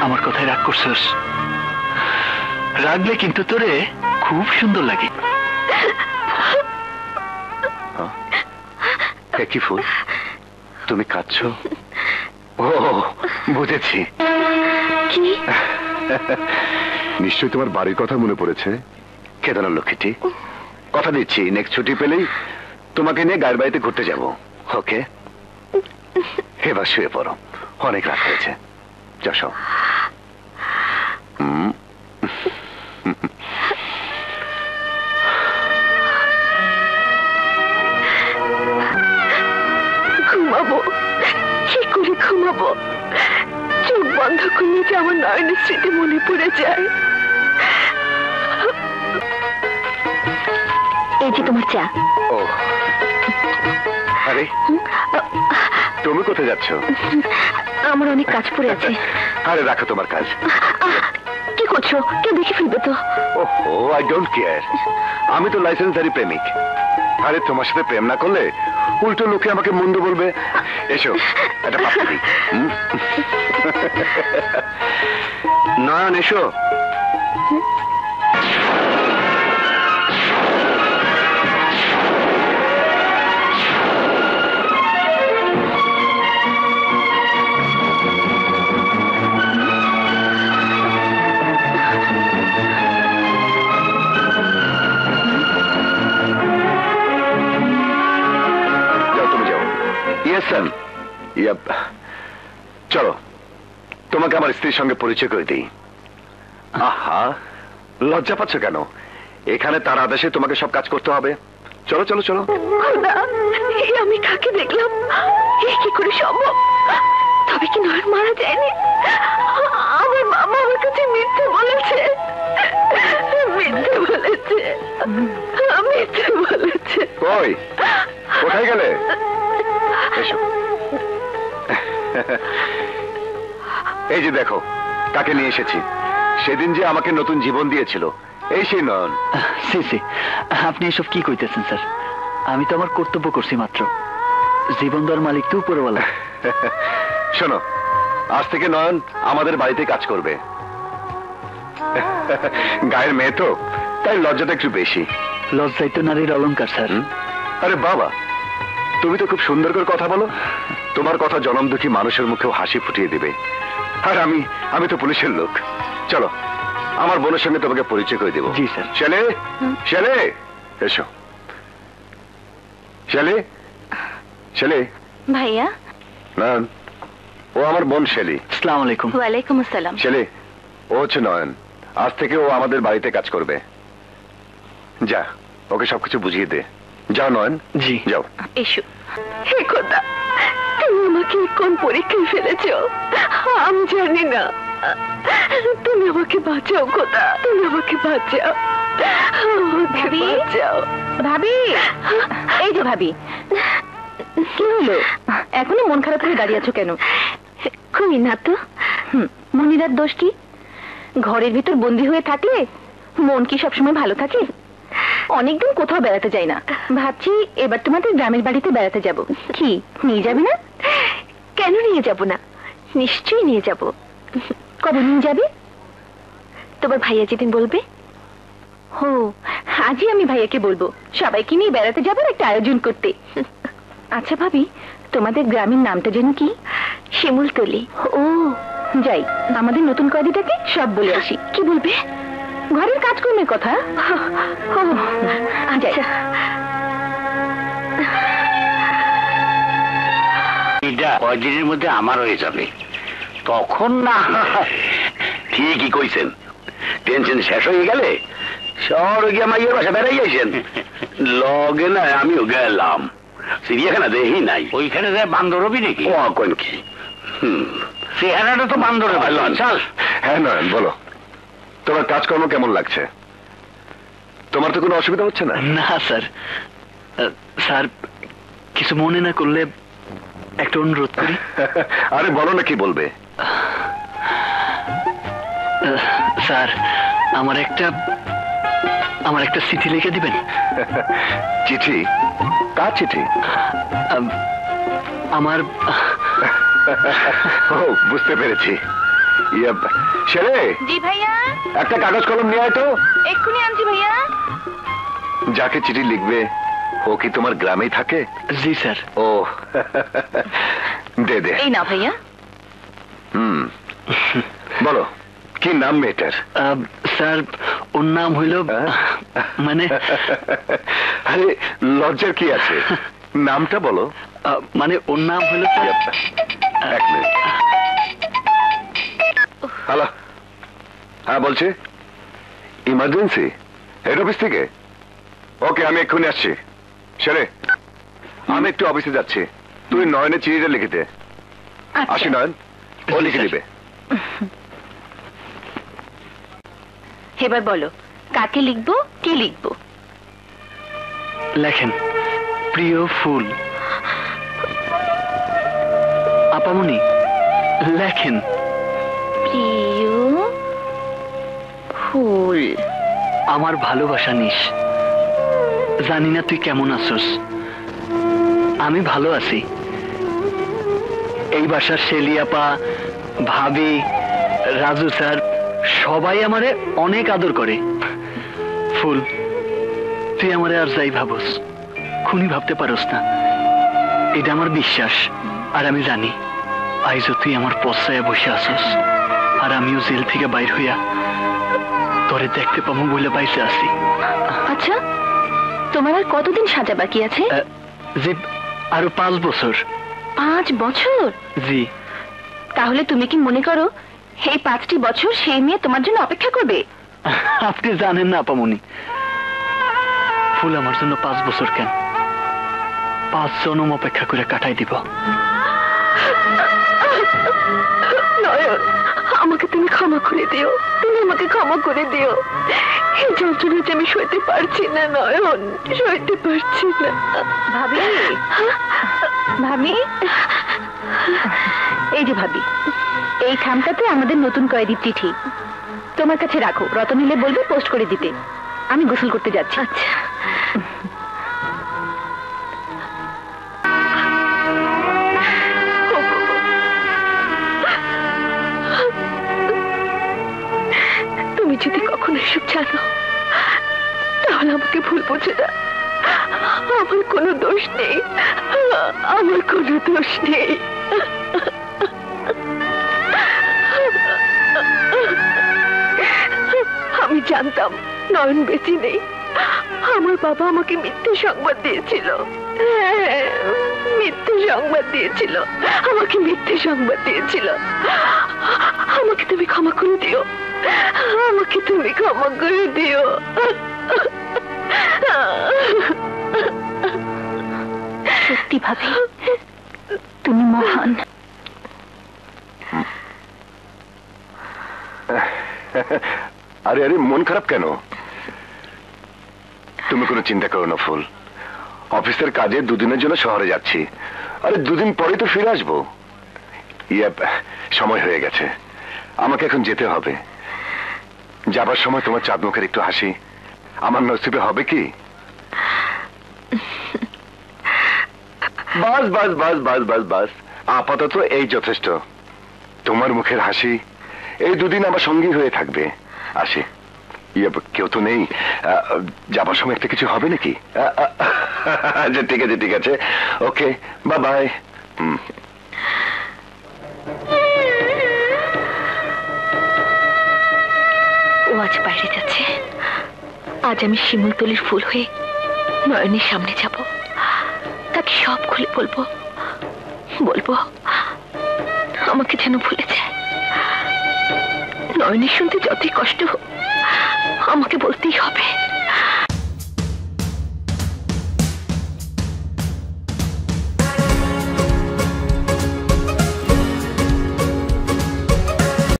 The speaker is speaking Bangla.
আমার কথায় রাগ করছস? রাগলে কিন্তু তোরে খুব সুন্দর লাগে। কি ফুল, তুমি কাঁদছো? ও বুঝেছি, নিশ্চয়ই তোমার বাড়ির কথা মনে পড়েছে। কেঁদো না লক্ষ্মীটি, কথা দিচ্ছি নেক্সট ছুটি পেলেই তোমাকে নিয়ে গায়ের বাড়িতে ঘুরতে যাব। ওকে, এবার শুয়ে পড়ো, অনেক রাত হয়েছে। যশো। ঘুমাবো, কি করে ঘুমাবো? চোখ বন্ধ করলে যে আমার নয়নের স্মৃতি মনে পড়ে যায়। এই যে তোমার চা। ও আরে, তুমি কোথায় যাচ্ছ? আমার অনেক কাজ পড়ে আছে। আরে রাখো তোমার কাজ। কি করছো? কেউ দেখে ফেলবে তো। ওহো, আই ডোন্ট কেয়ার। আমি তো লাইসেন্সধারী প্রেমিক। আরে তোমার সাথে প্রেম না করলে উল্টো লোকে আমাকে মন্দ বলবে। এসো, একটা পাপ্পি দিই। নয়ন এসো। চলো, তোমাকে আমার স্ত্রীর সঙ্গে পরিচয় করে দিই। আহা, লজ্জা পাচ্ছ কেন? এখানে তার আদেশে তোমাকে সব কাজ করতে হবে। চলো চলো চলো। আমি কাকে দেখলাম? কি করে সম্ভব? তবে কি নয়ন মারা যায়নি? আমার মামা আমার কাছে মিথ্যে বলেছে, মিথ্যে বলেছে, মিথ্যে বলেছে। কই, কোথায় গেলে? এসো। এই যে দেখো কাকে নিয়ে এসেছি। সেদিন যে আমাকে নতুন জীবন দিয়েছিল, এই সেই নয়ন। আপনি এসব কি কইতেছেন স্যার? আমি তো আমার কর্তব্য করছি মাত্র। জীবন দেওয়ার মালিক তো উপরওয়ালা। শোনো, আজ থেকে নয়ন আমাদের বাড়িতে কাজ করবে। গায়ের মেয়ে তো, তাই লজ্জাটা একটু বেশি। লজ্জাই তো নারীর অলংকার স্যার। আরে বাবা, তুমি তো খুব সুন্দর করে কথা বলো। তোমার কথা জনম দুঃখী মানুষের মুখেও হাসি ফুটিয়ে দিবে। আর আমি তো পুলিশের লোক। চলো, আমার বোনের সঙ্গে তোমাকে পরিচয় করে দেবো। জি স্যার। শেলে, শেলে এসো। শেলে, শেলে। ভাইয়া। নয়ন, ও আমার বোন শেলি। আসসালামু আলাইকুম। ওয়ালাইকুম আসসালাম। শেলে, ও হচ্ছে নয়ন। আজ থেকে ও আমাদের বাড়িতে কাজ করবে। যা, ওকে সবকিছু বুঝিয়ে দে। যাও নয়ন। জি যাও। এসো। হে খোদা, তুমি আমাকে কোন পরীক্ষায় ফেলেছো আমি জানি না। তুমি আমাকে বাঁচাও খোদা, তুমি আমাকে বাঁচাও, আমাকে বাঁচাও। ভাবি, এই যে ভাবি, কি হলো? এখনো মন খারাপ করে দাঁড়িয়ে আছো কেন? কই না তো। মনিরার দোষ কি? ঘরের ভিতর বন্দি হয়ে থাকলে মন কি সবসময় ভালো থাকে? অনেকদিন কোথাও বেড়াতে যাই না, ভাবছি এবার তোমাদের গ্রামের বাড়িতে বেড়াতে যাব। কি নিয়ে যাবে না? কেন নিয়ে যাব না, নিশ্চয়ই নিয়ে যাব। কবে নিয়ে যাবে? তোমার ভাইয়া যেদিন বলবে। ও, আজই আমি ভাইয়াকে বলবো সবাইকে নিয়ে বেড়াতে যাবার একটা আয়োজন করতে। আচ্ছা ভাবি, তোমাদের গ্রামের নামটা যেন কি? শিমুলতলি। ও, যাই আমাদের নতুন কয়েদিটাকে সব বলে আসি। কি বলবে? ঘরের কাজকর্মের কথা। আচ্ছা, কয়েকদিনের মধ্যে আমার হয়ে যাবে, তখন না। ঠিকই কইছেন, টেনশন শেষ হয়ে গেলে শহরে গিয়ে মাইয়ের বাসা বেড়াই যাইছেন। লগে না আমিও গেলাম, চিড়িয়াখানা দেখি নাই। ওইখানে যায় বান্দর হবি নাকি? ও কোন কি চেহারাটা তো বান্দরে ভালো। চল। হ্যাঁ নয়ন, বলো তোমার কাজকর্ম কেমন লাগছে? তোমার তো কোনো অসুবিধা হচ্ছে না? না স্যার। স্যার, কিছু মনে না করলে একটা অনুরোধ করি। আরে বলো না, কি বলবে? স্যার, আমার একটা চিঠি লিখে দিবেন। চিঠি? কার চিঠি? আমার। ও, বুঝতে পেরেছি। ছেলে, জি ভাইয়া, একটা কাগজ কলম নিয়ে আয় তো। এক্ষুনি আনছি ভাইয়া। যাকে চিঠি লিখবে ও কি তোমার গ্রামেই থাকে? জি স্যার। ও দে দে। এই না ভাইয়া। বলো, কি নাম মেয়েটার? স্যার, ওর নাম হইল মানে আরে লজ্জার কি আছে, নামটা বলো। মানে ওর নাম হইল স্যার। এক মিনিট। হ্যালো, হ্যাঁ বলছি, ইমার্জেন্সি হেড অফিস থেকে? ওকে, আমি এক্ষুনি আসছি। সেরে, আমি একটু অফিসে যাচ্ছি, তুই নয়নের চিঠিটা লিখে দে। আসি নয়ন, ও লিখে দিবে। এবার বলো, কাকে লিখবো, কি লিখবো? লেখেন, প্রিয় ফুল। আপামনি, লেখেন। প্রিয় ফুল। আমার ভালোবাসা নিস। জানি না তুই কেমন আছোস, আমি ভালো আছি। এই বাসার শেলিয়াপা, ভাবি, রাজু স্যার সবাই আমারে অনেক আদর করে। ফুল, তুই আমারে আর যাই ভাবস, খুনি ভাবতে পারস না, এটা আমার বিশ্বাস। আর আমি জানি আইজও তুই আমার পশ্চায় বসে আসস, আর আমিও জেল থেকে বাইর হইয়া তোরে দেখতে পাবো বলে বাইসে আছি। আচ্ছা, তোমার আর কতদিন সাজা বাকি আছে? জি, আরো 5 বছর। 5 বছর? জি। তাহলে তুমি কি মনে করো এই 5টি বছর সেই মেয়ে তোমার জন্য অপেক্ষা করবে? আপনি জানেন না আপামনি, ফুল আমার জন্য 5 বছর কেন, 5 জনম অপেক্ষা করে কাটাই দিব। নয়ন, আমাকে তুমি ক্ষমা করে দিও, তুমি আমাকে ক্ষমা করে দিও। এই যন্ত্রণা যে আমি সইতে পারছি না নয়ন, সইতে পারছি না। ভাবি, ভাবি, এই যে ভাবি, এই খামটাতে আমাদের নতুন কয়েদির চিঠি তোমার কাছে রাখো, রতন এলে বলবে পোস্ট করে দিতে। আমি গোসল করতে যাচ্ছি। আচ্ছা। তুমি যদি কখনো এসব জানো তাহলে আমাকে ভুল বুঝে না। আমার কোনো দোষ নেই, আমার কোনো দোষ নেই। আমি জানতাম নয়ন বেঁচে নেই। আমার বাবা আমাকে মিথ্যে সংবাদ দিয়েছিল। হ্যাঁ, মিথ্যে সংবাদ দিয়েছিল, আমাকে মিথ্যে সংবাদ দিয়েছিল। আমাকে তুমি ক্ষমা করে দিও, আমাকে তুমি ক্ষমা করে দিও। সত্যি ভাবি, তুমি মহান। আরে আরে, মন খারাপ কেন? তুমি কোনো চিন্তা করো না ফুল, অফিসের কাজে 2 দিনের জন্য শহরে যাচ্ছি। আরে 2 দিন পরে তো ফিরে আসবো। সময় হয়ে গেছে, আমাকে এখন যেতে হবে। যাবার সময় তোমার চাঁদ মুখের একটু হাসি আমার নসিবে হবে কি? বাস বাস বাস বাস বাস বাস, আপাতত এই যথেষ্ট। তোমার মুখের হাসি এই 2 দিন আমার সঙ্গী হয়ে থাকবে। আসি। কেউ তো নেই, যাবার সময় একটা কিছু হবে নাকি? আচ্ছা ঠিক আছে, ঠিক আছে, ওকে, বাই বাই। ও আজ বাইরে যাচ্ছে, আজ আমি শিমুলতলির ফুল হয়ে নয়নের সামনে যাব, তাকে সব খুলে বলবো, বলবো আমাকে যেন ভুলে যায়। নয়নের শুনতে যতই কষ্ট হোক আমাকে বলতেই হবে।